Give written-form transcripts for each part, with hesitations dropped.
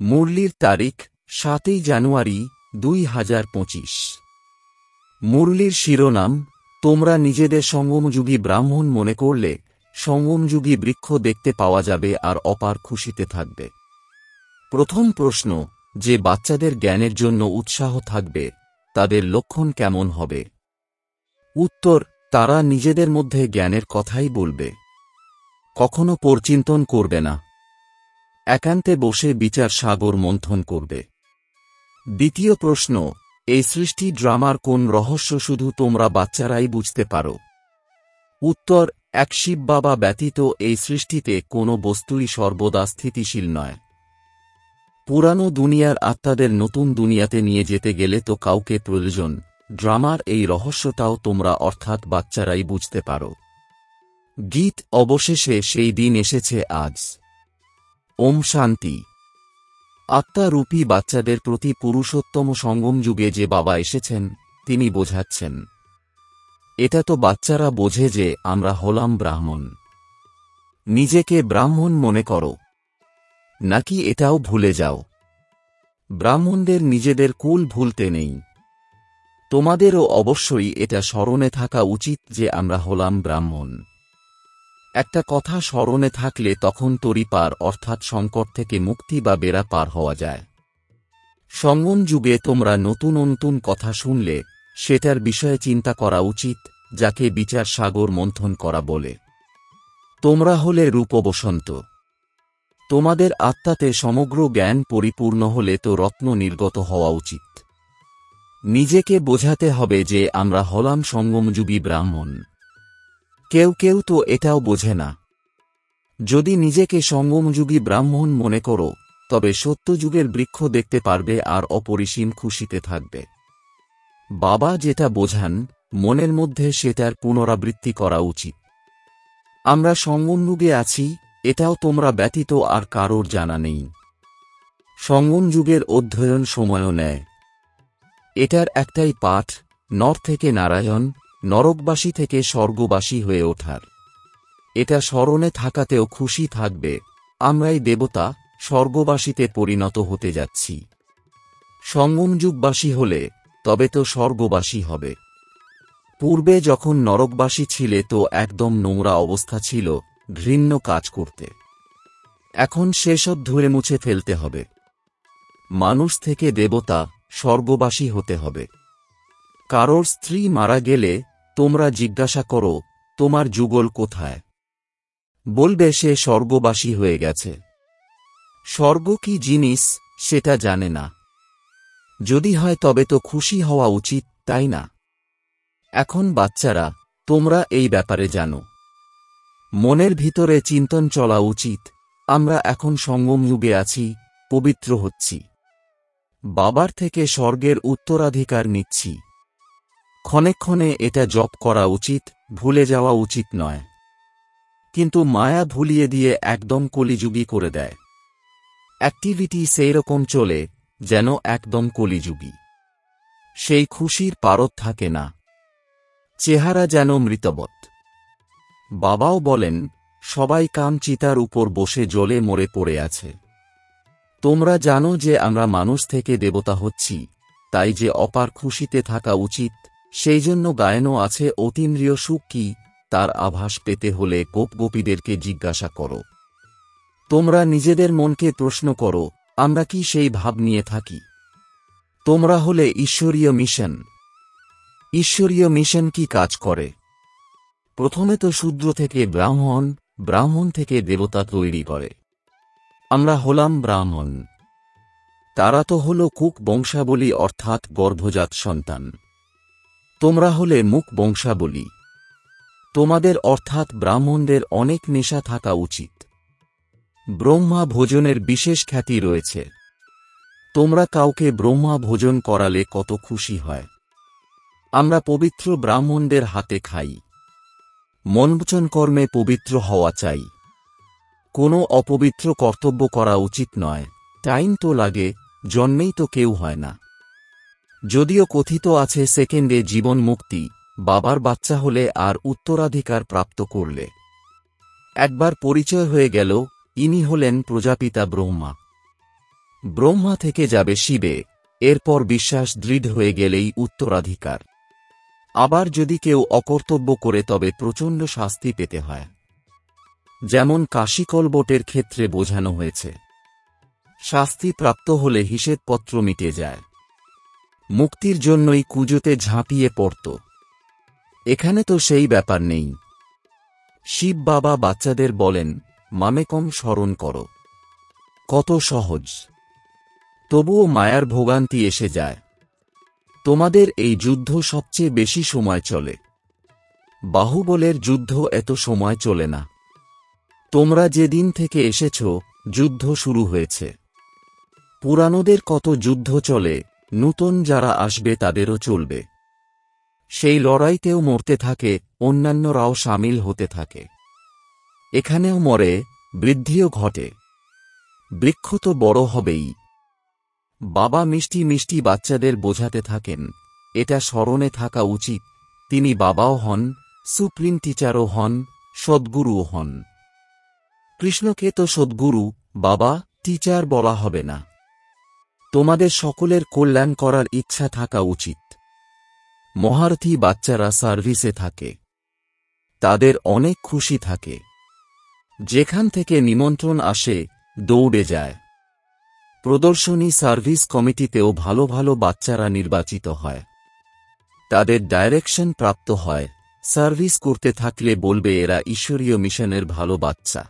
মুরলির তারিখ ৭ই জানুয়ারি ২০২৫। মুরলির শিরোনাম, তোমরা নিজেদের সঙ্গমযুগী ব্রাহ্মণ মনে করলে সঙ্গমযুগী বৃক্ষ দেখতে পাওয়া যাবে আর অপার খুশিতে থাকবে। প্রথম প্রশ্ন, যে বাচ্চাদের জ্ঞানের জন্য উৎসাহ থাকবে তাদের লক্ষণ কেমন হবে? উত্তর, তারা নিজেদের মধ্যে জ্ঞানের কথাই বলবে, কখনো পরচিন্তন করবে না, একান্তে বসে বিচার সাগর মন্থন করবে। দ্বিতীয় প্রশ্ন, এই সৃষ্টি ড্রামার কোন রহস্য শুধু তোমরা বাচ্চারাই বুঝতে পারো? উত্তর, এক শিব বাবা ব্যতীত এই সৃষ্টিতে কোনো বস্তুই সর্বদা স্থিতিশীল নয়। পুরানো দুনিয়ার আত্মাদের নতুন দুনিয়াতে নিয়ে যেতে গেলে তো কাউকে প্রয়োজন। ড্রামার এই রহস্যটাও তোমরা অর্থাৎ বাচ্চারাই বুঝতে পারো। গীত, অবশেষে সেই দিন এসেছে আজ। ওম শান্তি। আত্মারূপী বাচ্চাদের প্রতি পুরুষোত্তম সঙ্গম যুগে যে বাবা এসেছেন তিনি বোঝাচ্ছেন, এটা তো বাচ্চারা বোঝে যে আমরা হলাম ব্রাহ্মণ। নিজেকে ব্রাহ্মণ মনে করো, নাকি এটাও ভুলে যাও? ব্রাহ্মণদের নিজেদের কুল ভুলতে নেই। তোমাদেরও অবশ্যই এটা স্মরণে থাকা উচিত যে আমরা হলাম ব্রাহ্মণ। একটা কথা স্মরণে থাকলে তখন তরিপার অর্থাৎ সংকট থেকে মুক্তি বা বেড়া পার হওয়া যায়। সঙ্গম যুগে তোমরা নতুন নতুন কথা শুনলে সেটার বিষয়ে চিন্তা করা উচিত, যাকে বিচার সাগর মন্থন করা বলে। তোমরা হলে রূপবসন্ত। তোমাদের আত্মাতে সমগ্র জ্ঞান পরিপূর্ণ হলে তো রত্ন নির্গত হওয়া উচিত। নিজেকে বোঝাতে হবে যে আমরা হলাম সঙ্গমযুগী ব্রাহ্মণ। কেউ কেউ তো এটাও বোঝে না। যদি নিজেকে সঙ্গমযুগী ব্রাহ্মণ মনে করো তবে সত্যযুগের বৃক্ষ দেখতে পারবে আর অপরিসীম খুশিতে থাকবে। বাবা যেটা বোঝান মনের মধ্যে সেটার পুনরাবৃত্তি করা উচিত। আমরা সঙ্গমযুগে আছি এটাও তোমরা ব্যতীত আর কারোর জানা নেই। সঙ্গমযুগের অধ্যয়ন সময়ও নেয়। এটার একটাই পাঠ, নর থেকে নারায়ণ, নরকবাসী থেকে স্বর্গবাসী হয়ে ওঠার। এটা স্মরণে থাকাতেও খুশি থাকবে, আমরাই দেবতা স্বর্গবাসীতে পরিণত হতে যাচ্ছি। সঙ্গমযুগবাসী হলে তবে তো স্বর্গবাসী হবে। পূর্বে যখন নরকবাসী ছিলে তো একদম নোংরা অবস্থা ছিল, ঘৃণ্য কাজ করতে। এখন সেসব ধুয়ে মুছে ফেলতে হবে। মানুষ থেকে দেবতা স্বর্গবাসী হতে হবে। কারোর স্ত্রী মারা গেলে তোমরা জিজ্ঞাসা করো তোমার যুগল কোথায়? বলবে সে স্বর্গবাসী হয়ে গেছে। স্বর্গ কি জিনিস সেটা জানে না। যদি হয় তবে তো খুশি হওয়া উচিত, তাই না? এখন বাচ্চারা, তোমরা এই ব্যাপারে জানো। মনের ভিতরে চিন্তন চলা উচিত, আমরা এখন সঙ্গম যুগে আছি, পবিত্র হচ্ছি, বাবার থেকে স্বর্গের উত্তরাধিকার নিচ্ছি। ক্ষণে ক্ষণে এটা জপ করা উচিত, ভুলে যাওয়া উচিত নয়। কিন্তু মায়া ভুলিয়ে দিয়ে একদম কলিযুগী করে দেয়। অ্যাক্টিভিটি সেইরকম চলে যেন একদম কলিযুগী। সেই খুশির পারদ থাকে না, চেহারা যেন মৃতবৎ। বাবাও বলেন, সবাই কাম চিতার উপর বসে জ্বলে মরে পড়ে আছে। তোমরা জানো যে আমরা মানুষ থেকে দেবতা হচ্ছি, তাই যে অপার খুশিতে থাকা উচিত, সেই জন্য গায়নও আছে অতীন্দ্রিয় সুখ কি, তার আভাস পেতে হলে গোপগোপীদেরকে জিজ্ঞাসা করো। তোমরা নিজেদের মনকে প্রশ্ন করো, আমরা কি সেই ভাব নিয়ে থাকি? তোমরা হলে ঈশ্বরীয় মিশন। ঈশ্বরীয় মিশন কি কাজ করে? প্রথমে তো শূদ্র থেকে ব্রাহ্মণ, ব্রাহ্মণ থেকে দেবতা তৈরি করে। আমরা হলাম ব্রাহ্মণ। তারা তো হল কুক বংশাবলী অর্থাৎ গর্ভজাত সন্তান। তোমরা হলে মুক বংশাবলী। তোমাদের অর্থাৎ ব্রাহ্মণদের অনেক নেশা থাকা উচিত। ব্রহ্মা ভোজনের বিশেষ খ্যাতি রয়েছে। তোমরা কাউকে ব্রহ্মা ভোজন করালে কত খুশি হয়। আমরা পবিত্র ব্রাহ্মণদের হাতে খাই। মনবচন কর্মে পবিত্র হওয়া চাই। কোনো অপবিত্র কর্তব্য করা উচিত নয়। টাইম তো লাগে, জন্মেই তো কেউ হয় না। যদিও কথিত আছে সেকেন্ডে জীবন মুক্তি, বাবার বাচ্চা হলে আর উত্তরাধিকার প্রাপ্ত করলে। একবার পরিচয় হয়ে গেল, ইনি হলেন প্রজাপিতা ব্রহ্মা। ব্রহ্মা থেকে যাবে শিবে, এরপর বিশ্বাস দৃঢ় হয়ে গেলেই উত্তরাধিকার। আবার যদি কেউ অকর্তব্য করে তবে প্রচণ্ড শাস্তি পেতে হয়, যেমন কাশীকলবটের ক্ষেত্রে বোঝানো হয়েছে। শাস্তি প্রাপ্ত হলে হিসেবপত্র মিটে যায়। মুক্তির জন্যই কুজোতে ঝাঁপিয়ে পড়ত। এখানে তো সেই ব্যাপার নেই। শিব বাবা বাচ্চাদের বলেন, মামেকম স্মরণ করো। কত সহজ! তবুও মায়ার ভোগান্তি এসে যায়। তোমাদের এই যুদ্ধ সবচেয়ে বেশি সময় চলে। বাহুবলের যুদ্ধ এত সময় চলে না। তোমরা যেদিন থেকে এসেছ যুদ্ধ শুরু হয়েছে। পুরানোদের কত যুদ্ধ চলে, নূতন যারা আসবে তাদেরও চলবে। সেই লড়াইতেও মরতে থাকে, অন্যান্যরাও সামিল হতে থাকে। এখানেও মরে, বৃদ্ধিও ঘটে। বৃক্ষ তো বড় হবেই। বাবা মিষ্টি মিষ্টি বাচ্চাদের বোঝাতে থাকেন, এটা স্মরণে থাকা উচিত, তিনি বাবাও হন, সুপ্রিম টিচারও হন, সদ্গুরুও হন। কৃষ্ণকে তো সদ্গুরু, বাবা, টিচার বলা হবে না। তোমাদের সকলের কল্যাণ করার ইচ্ছা থাকা উচিত। মহারথী বাচ্চারা সার্ভিসে থাকে। তাদের অনেক খুশি থাকে। যেখান থেকে নিমন্ত্রণ আসে দৌড়ে যায়। প্রদর্শনী সার্ভিস কমিটিতেও ভালো ভালো বাচ্চারা নির্বাচিত হয়। তাদের ডাইরেকশন প্রাপ্ত হয়। সার্ভিস করতে থাকলে বলবে এরা ঈশ্বরীয় মিশনের ভালো বাচ্চা।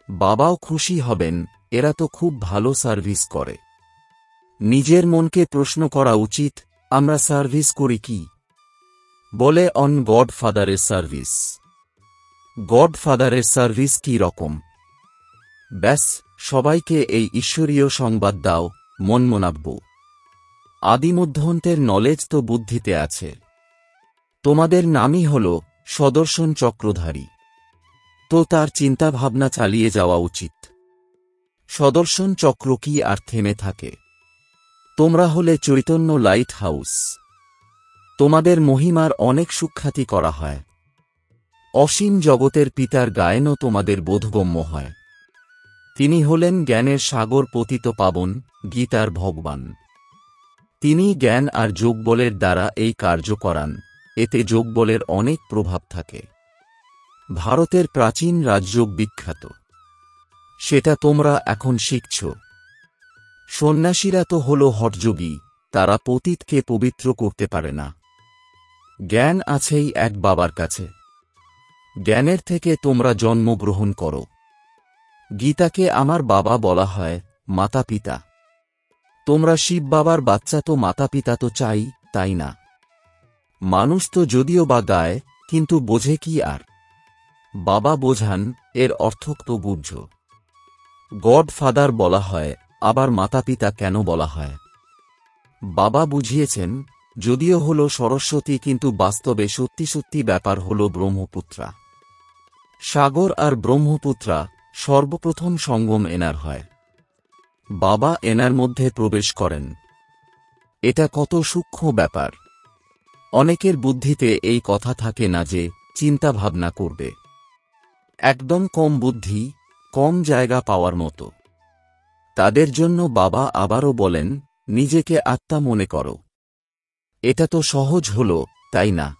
বাবাও খুশি হবেন, এরা তো খুব ভালো সার্ভিস করে। নিজের মনকে প্রশ্ন করা উচিত, আমরা সার্ভিস করি কি? বলে অন গডফাদারের সার্ভিস। গডফাদারের সার্ভিস কি রকম? ব্যাস, সবাইকে এই ঈশ্বরীয় সংবাদ দাও, মনমনাব্য। আদিমধ্যন্তের নলেজ তো বুদ্ধিতে আছে। তোমাদের নামই হল সদর্শন চক্রধারী। তো তার চিন্তাভাবনা চালিয়ে যাওয়া উচিত। সদর্শন চক্র কি আর থেমে থাকে? তোমরা হলে চৈতন্য লাইট হাউস। তোমাদের মহিমার অনেক সুখ্যাতি করা হয়। অসীম জগতের পিতার গায়েনও তোমাদের বোধগম্য হয়। তিনি হলেন জ্ঞানের সাগর, পতিত পাবন, গীতার ভগবান। তিনি জ্ঞান আর যোগবলের দ্বারা এই কার্য করান। এতে যোগবলের অনেক প্রভাব থাকে। ভারতের প্রাচীন রাজযোগ বিখ্যাত। সেটা তোমরা এখন শিখছ। সন্ন্যাসীরা তো হল হঠযোগী, তারা পতিতকে পবিত্র করতে পারে না। জ্ঞান আছেই এক বাবার কাছে। জ্ঞানের থেকে তোমরা জন্মগ্রহণ করো। গীতাকে আমার বাবা বলা হয়, মাতা পিতা। তোমরা শিব বাবার বাচ্চা, তো মাতা পিতা তো চাই, তাই না? মানুষ তো যদিও বা গায়, কিন্তু বোঝে কি আর? বাবা বোঝান, এর অর্থ তো বুঝ। গডফাদার বলা হয়, আবার মাতা পিতা কেন বলা হয়? বাবা বুঝিয়েছেন, যদিও হল সরস্বতী, কিন্তু বাস্তবে সত্যি সত্যি ব্যাপার হল ব্রহ্মপুত্রা। সাগর আর ব্রহ্মপুত্রা সর্বপ্রথম সঙ্গম এনার হয়। বাবা এনার মধ্যে প্রবেশ করেন। এটা কত সূক্ষ্ম ব্যাপার। অনেকের বুদ্ধিতে এই কথা থাকে না যে চিন্তা ভাবনা করবে। একদম কম বুদ্ধি, কম জায়গা পাওয়ার মতো। তাদের জন্য বাবা আবারও বলেন, নিজেকে আত্মা মনে করো। এটা তো সহজ হল, তাই না?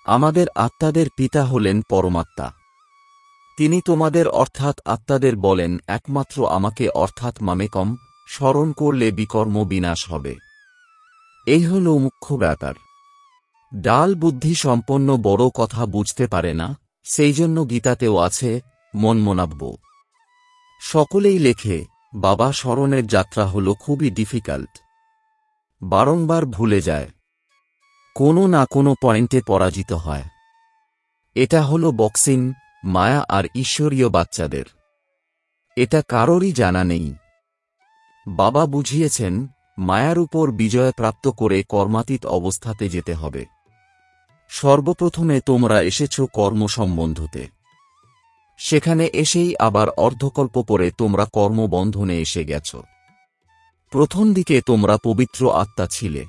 আমাদের আত্মাদের পিতা হলেন পরমাত্মা। তিনি তোমাদের অর্থাৎ আত্মাদের বলেন, একমাত্র আমাকে অর্থাৎ মামেকম স্মরণ করলে বিকর্ম বিনাশ হবে। এই হল মুখ্য ব্যাপার। ডাল বুদ্ধি সম্পন্ন বড় কথা বুঝতে পারে না, সেই জন্য গীতাতেও আছে, মনমনাব্য। সকলেই লেখে, বাবা স্মরণের যাত্রা হল খুবই ডিফিকাল্ট। বারংবার ভুলে যায়। কোনো না কোনো পয়েন্টে পরাজিত হয়। এটা হল বক্সিং, মায়া আর ঈশ্বরীয় বাচ্চাদের। এটা কারোরই জানা নেই। বাবা বুঝিয়েছেন, মায়ার উপর বিজয় প্রাপ্ত করে কর্মাতীত অবস্থাতে যেতে হবে। সর্বপ্রথমে তোমরা এসেছ কর্ম সম্বন্ধতে। সেখানে এসেই আবার অর্ধকল্প পরে তোমরা কর্মবন্ধনে এসে গেছ। প্রথম দিকে তোমরা পবিত্র আত্মা ছিলে।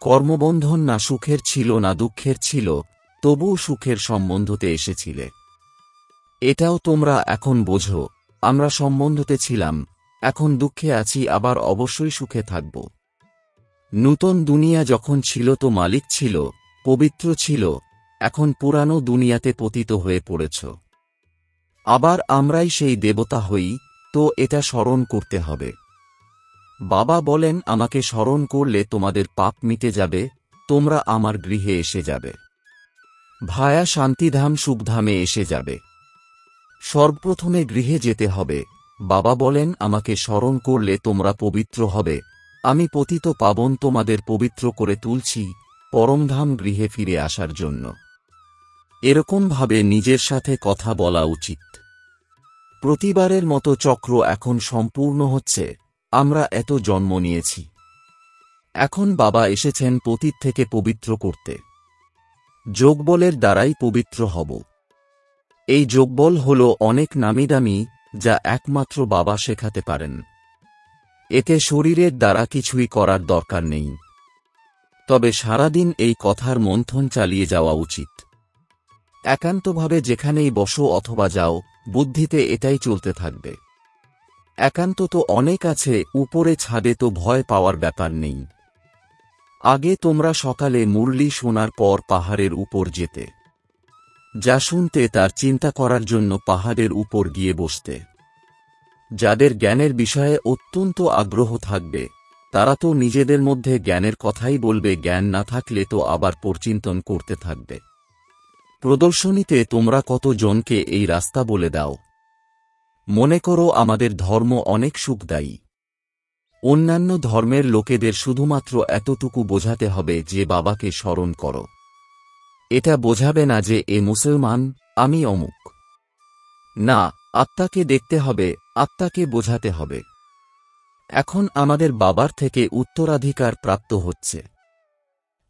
কর্মবন্ধন না সুখের ছিল না দুঃখের ছিল, তবুও সুখের সম্বন্ধতে এসেছিলে। এটাও তোমরা এখন বোঝো, আমরা সম্বন্ধতে ছিলাম, এখন দুঃখে আছি, আবার অবশ্যই সুখে থাকব। নূতন দুনিয়া যখন ছিল তো মালিক ছিল, পবিত্র ছিল, এখন পুরানো দুনিয়াতে পতিত হয়ে পড়েছ। আবার আমরাই সেই দেবতা হই, তো এটা স্মরণ করতে হবে। বাবা বলেন, আমাকে স্মরণ করলে তোমাদের পাপ মিটে যাবে, তোমরা আমার গৃহে এসে যাবে, ভায়া শান্তিধাম সুখধামে এসে যাবে। সর্বপ্রথমে গৃহে যেতে হবে। বাবা বলেন, আমাকে স্মরণ করলে তোমরা পবিত্র হবে, আমি পতিত পাবন তোমাদের পবিত্র করে তুলছি পরমধাম গৃহে ফিরে আসার জন্য। এরকমভাবে নিজের সাথে কথা বলা উচিত। প্রতিবারের মতো চক্র এখন সম্পূর্ণ হচ্ছে। আমরা এত জন্ম নিয়েছি, এখন বাবা এসেছেন পতিত থেকে পবিত্র করতে। যোগবলের দ্বারাই পবিত্র হব। এই যোগবল হল অনেক নামিদামি, যা একমাত্র বাবা শেখাতে পারেন। এতে শরীরের দ্বারা কিছুই করার দরকার নেই, তবে সারাদিন এই কথার মন্থন চালিয়ে যাওয়া উচিত। একান্তভাবে যেখানেই বসো অথবা যাও, বুদ্ধিতে এটাই চলতে থাকবে। একান্ত তো অনেক আছে, উপরে ছাদে তো ভয় পাওয়ার ব্যাপার নেই। আগে তোমরা সকালে মুরলি শোনার পর পাহাড়ের উপর যেতে, যা শুনতে তার চিন্তা করার জন্য পাহাড়ের উপর গিয়ে বসতে। যাদের জ্ঞানের বিষয়ে অত্যন্ত আগ্রহ থাকবে, তারা তো নিজেদের মধ্যে জ্ঞানের কথাই বলবে, জ্ঞান না থাকলে তো আবার পরচিন্তন করতে থাকবে। প্রদর্শনীতে তোমরা কত জনকে এই রাস্তা বলে দাও। মনে করো আমাদের ধর্ম অনেক সুখদায়ী। অন্যান্য ধর্মের লোকেদের শুধুমাত্র এতটুকু বোঝাতে হবে যে বাবাকে স্মরণ করো। এটা বোঝাবে না যে এ মুসলমান, আমি অমুক। না, আত্মাকে দেখতে হবে, আত্মাকে বোঝাতে হবে। এখন আমাদের বাবার থেকে উত্তরাধিকার প্রাপ্ত হচ্ছে।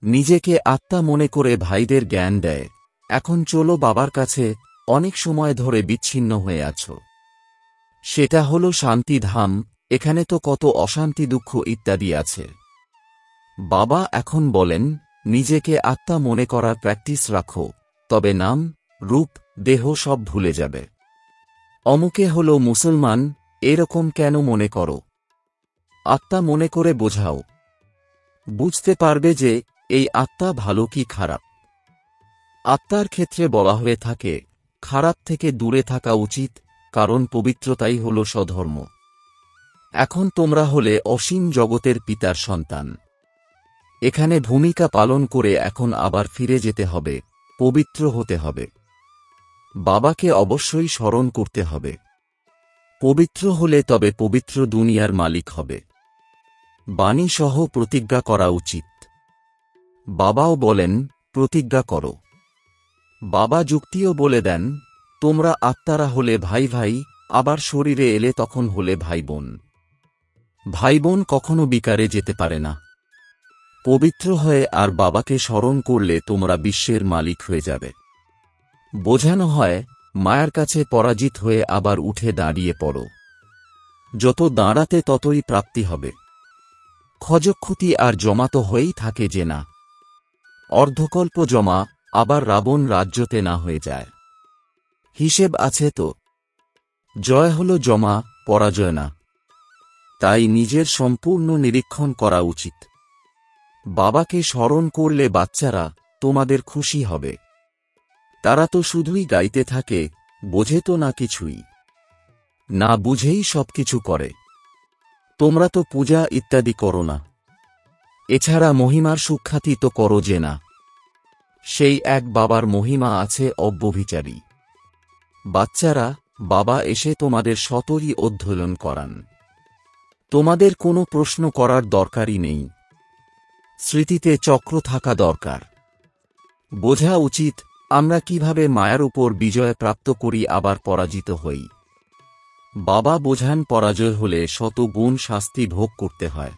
নিজেকে আত্মা মনে করে ভাইদের জ্ঞান দেয়। এখন চলো বাবার কাছে। অনেক সময় ধরে বিচ্ছিন্ন হয়ে আছো। সেটা হলো শান্তিধাম, এখানে তো কত অশান্তি, দুঃখ ইত্যাদি আছে। বাবা এখন বলেন, নিজেকে আত্মা মনে করার প্র্যাকটিস রাখো, তবে নাম, রূপ, দেহ সব ভুলে যাবে। অমুকে হলো মুসলমান, এরকম কেন মনে করো? আত্মা মনে করে বোঝাও। বুঝতে পারবে যে এই আত্মা ভালো কি খারাপ। আত্মার ক্ষেত্রে বলা হয়ে থাকে, খারাপ থেকে দূরে থাকা উচিত, কারণ পবিত্রতাই হল স্বধর্ম। এখন তোমরা হলে অসীম জগতের পিতার সন্তান। এখানে ভূমিকা পালন করে এখন আবার ফিরে যেতে হবে, পবিত্র হতে হবে। বাবাকে অবশ্যই স্মরণ করতে হবে। পবিত্র হলে তবে পবিত্র দুনিয়ার মালিক হবে। বাণী সহ প্রতিজ্ঞা করা উচিত। বাবাও বলেন, প্রতিজ্ঞা করো। বাবা যুক্তিও বলে দেন, তোমরা আত্মারা হলে ভাই ভাই, আবার শরীরে এলে তখন হলে ভাই বোন। ভাই বোন কখনো বিকারে যেতে পারে না। পবিত্র হয়ে আর বাবাকে স্মরণ করলে তোমরা বিশ্বের মালিক হয়ে যাবে। বোঝানো হয়, মায়ার কাছে পরাজিত হয়ে আবার উঠে দাঁড়িয়ে পড়ো। যত দাঁড়াতে ততই প্রাপ্তি হবে। ক্ষয়ক্ষতি আর জমা তো হয়েই থাকে যে না। অর্ধকল্প জমা, আবার রাবণ রাজ্যতে না হয়ে যায়। হিসেব আছে তো। জয় হল জমা, পরাজয় না। তাই নিজের সম্পূর্ণ নিরীক্ষণ করা উচিত। বাবাকে স্মরণ করলে বাচ্চারা তোমাদের খুশি হবে। তারা তো শুধুই গাইতে থাকে, বোঝে তো না কিছুই। না বুঝেই সবকিছু করে। তোমরা তো পূজা ইত্যাদি করো না। এছাড়া মহিমার সুখ্যাতি তো করো যে না। সেই এক বাবার মহিমা আছে অব্যভিচারী। বাচ্চারা, বাবা এসে তোমাদের সতই অধ্যয়ন করান। তোমাদের কোনো প্রশ্ন করার দরকারই নেই। স্মৃতিতে চক্র থাকা দরকার। বোঝা উচিত, আমরা কিভাবে মায়ার উপর বিজয় প্রাপ্ত করি আবার পরাজিত হই। বাবা বোঝান, পরাজয় হলে শত গুণ শাস্তি ভোগ করতে হয়।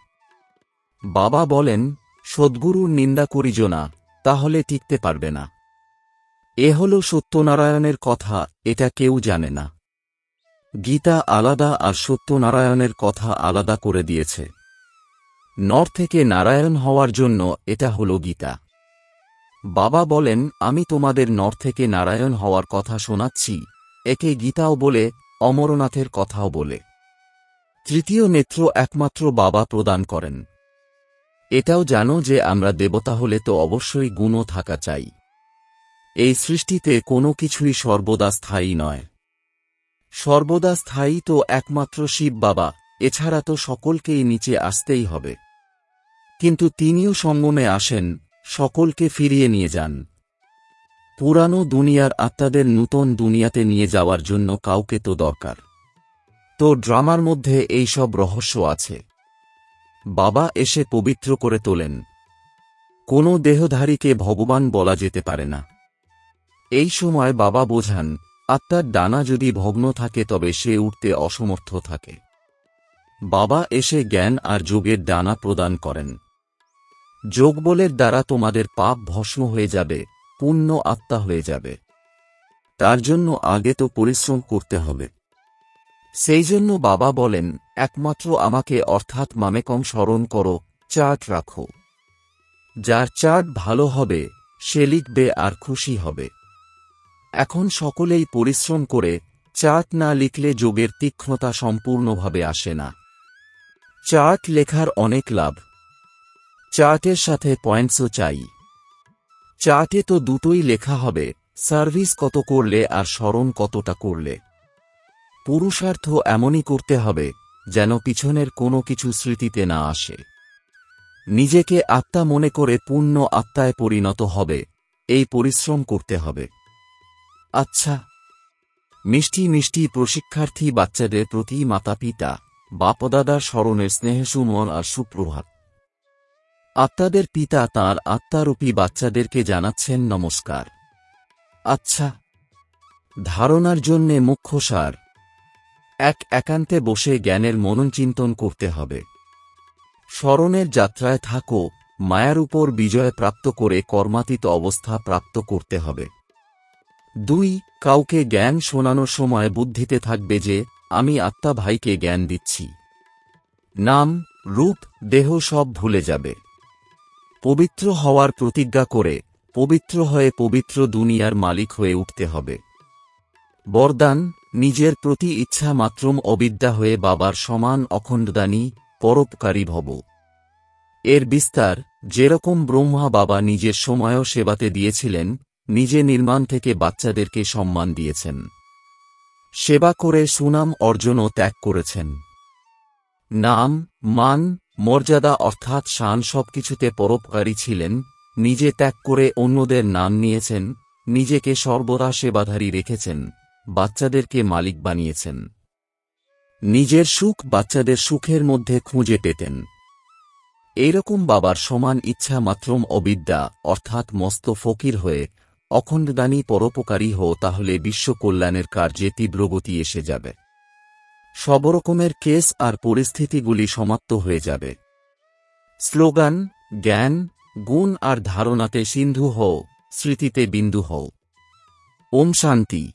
বাবা বলেন, সদ্গুরুর নিন্দা করিজ না, তাহলে টিকতে পারবে না। এ হল সত্যনারায়ণের কথা, এটা কেউ জানে না। গীতা আলাদা আর সত্যনারায়ণের কথা আলাদা করে দিয়েছে। নর থেকে নারায়ণ হওয়ার জন্য এটা হল গীতা। বাবা বলেন, আমি তোমাদের নর থেকে নারায়ণ হওয়ার কথা শোনাচ্ছি। একে গীতাও বলে, অমরনাথের কথাও বলে। তৃতীয় নেত্র একমাত্র বাবা প্রদান করেন। এটাও জানো যে আমরা দেবতা হলে তো অবশ্যই গুণও থাকা চাই। এই সৃষ্টিতে কোনো কিছুই সর্বদা স্থায়ী নয়। সর্বদা স্থায়ী তো একমাত্র শিব বাবা, এছাড়া তো সকলকেই নিচে আসতেই হবে। কিন্তু তিনিও সঙ্গমে আসেন, সকলকে ফিরিয়ে নিয়ে যান। পুরানো দুনিয়ার আত্মাদের নূতন দুনিয়াতে নিয়ে যাওয়ার জন্য কাউকে তো দরকার। তো ড্রামার মধ্যে এই সব রহস্য আছে। বাবা এসে পবিত্র করে তোলেন। কোনো দেহধারীকে ভগবান বলা যেতে পারে না। এই সময় বাবা বোঝান, আত্মার ডানা যদি ভগ্ন থাকে তবে সে উঠতে অসমর্থ থাকে। বাবা এসে জ্ঞান আর যোগের ডানা প্রদান করেন। যোগবলের দ্বারা তোমাদের পাপ ভস্ম হয়ে যাবে, পুণ্য আত্মা হয়ে যাবে। তার জন্য আগে তো পরিশ্রম করতে হবে। সেই জন্য বাবা বলেন, একমাত্র আমাকে অর্থাৎ মামেকং স্মরণ করো, চার্ট রাখো। যার চার্ট ভালো হবে সে লিখবে আর খুশি হবে। এখন সকলেই পরিশ্রম করে, চার্ট না লিখলে যোগের তীক্ষ্ণতা সম্পূর্ণভাবে আসে না। চার্ট লেখার অনেক লাভ। চার্টের সাথে পয়েন্টসও চাই। চার্টে তো দুটোই লেখা হবে, সার্ভিস কত করলে আর স্মরণ কতটা করলে। পুরুষার্থ এমনই করতে হবে যেন পিছনের কোনো কিছু স্মৃতিতে না আসে। নিজেকে আত্মা মনে করে পূর্ণ আত্মায় পরিণত হবে, এই পরিশ্রম করতে হবে। আচ্ছা, মিষ্টি মিষ্টি প্রশিক্ষার্থী বাচ্চাদের প্রতি মাতাপিতা, বাপদাদার স্মরণের স্নেহসুমন আর সুপ্রভাত। আত্মাদের পিতা তাঁর আত্মারূপী বাচ্চাদেরকে জানাচ্ছেন নমস্কার। আচ্ছা, ধারণার জন্যে মুখ্য সার। একান্তে বসে জ্ঞানের মননচিন্তন করতে হবে। স্মরণের যাত্রায় থাকো, মায়ার উপর বিজয় প্রাপ্ত করে কর্মাতীত অবস্থা প্রাপ্ত করতে হবে। 2. কাউকে জ্ঞান শোনানোর সময় বুদ্ধিতে থাকবে যে আমি আত্মা ভাইকে জ্ঞান দিচ্ছি। নাম, রূপ, দেহ সব ভুলে যাবে। পবিত্র হওয়ার প্রতিজ্ঞা করে পবিত্র হয়ে পবিত্র দুনিয়ার মালিক হয়ে উঠতে হবে। বরদান, নিজের প্রতি ইচ্ছা মাত্রম অবিদ্যা হয়ে বাবার সমান অখণ্ডদানী, পরোপকারী ভব। এর বিস্তার, যেরকম ব্রহ্মা বাবা নিজের সময়ও সেবাতে দিয়েছিলেন, নিজে নির্মাণ থেকে বাচ্চাদেরকে সম্মান দিয়েছেন। সেবা করে সুনাম অর্জনও ত্যাগ করেছেন। নাম, মান, মর্যাদা অর্থাৎ শান সবকিছুতে পরোপকারী ছিলেন, নিজে ত্যাগ করে অন্যদের নাম নিয়েছেন, নিজেকে সর্বদা সেবাধারী রেখেছেন, বাচ্চাদেরকে মালিক বানিয়েছেন। নিজের সুখ বাচ্চাদের সুখের মধ্যে খুঁজে পেতেন। এইরকম বাবার সমান ইচ্ছা মাত্রম অবিদ্যা অর্থাৎ মস্ত ফকির হয়ে অখণ্ডদানী পরোপকারী হও, তাহলে বিশ্ব কল্যাণের কার্যে তীব্র গতি এসে যাবে। সব রকমের কেস আর পরিস্থিতিগুলি সমাপ্ত হয়ে যাবে। স্লোগান, জ্ঞান, গুণ আর ধারণাতে সিন্ধু হও, স্মৃতিতে বিন্দু হও। ওম শান্তি।